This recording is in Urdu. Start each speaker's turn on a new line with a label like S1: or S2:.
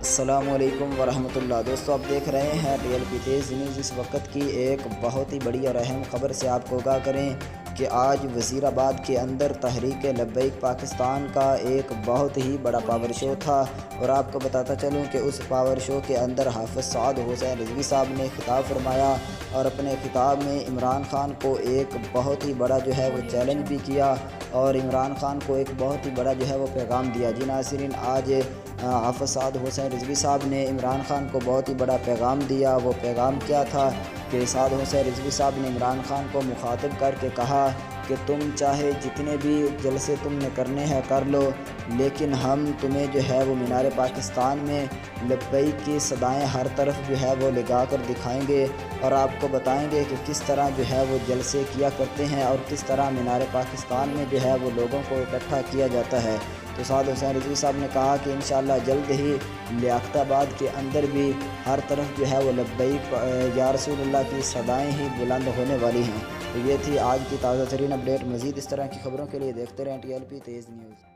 S1: السلام علیکم ورحمۃ اللہ۔ دوستو آپ دیکھ رہے ہیں TLP تیز نیوز۔ اس وقت کی ایک بہت ہی بڑی اور اہم خبر سے آپ کو آگاہ کریں کہ آج وزیر آباد کے اندر تحریک لبیک پاکستان کا ایک بہت ہی بڑا پاور شو تھا، اور آپ کو بتاتا چلوں کہ اس پاور شو کے اندر حافظ سعد حسین رضوی صاحب نے خطاب فرمایا، اور اپنے خطاب میں عمران خان کو ایک بہت ہی بڑا وہ چیلنج بھی کیا، اور عمران خان کو ایک بہت ہی بڑا وہ پیغام دیا۔ جی ناظرین، آج حافظ سعد حسین رضوی صاحب نے عمران خان کو بہت ہی بڑا پیغام دیا۔ وہ پیغام کیا تھا کہ سعد حسین رضوی صاحب نے عمران خان کو مخاطب کر کے کہا کہ تم چاہے جتنے بھی جلسے تم نے کرنے ہیں کر لو، لیکن ہم تمہیں وہ مینار پاکستان میں لبیک کی صدائیں ہر طرف وہ لگا کر دکھائیں گے، اور آپ کو بتائیں گے کہ کس طرح وہ جلسے کیا کرتے ہیں، اور کس طرح مینار پاکستان میں وہ لوگوں کو اکٹھا کیا جاتا ہے۔ تو سعد حسین رضوی صاحب نے کہا کہ انشاءاللہ جلد ہی لیاقت آباد کے اندر بھی ہر طرف وہ لبیک یا رسول اللہ کی صدائیں ہی بلند ہونے والی ہیں۔ تو یہ تھی آج کی تازہ ترین اپڈیٹ۔ مزید اس طرح کی خبروں کے لیے دیکھتے رہیں TLP تیز نیوز۔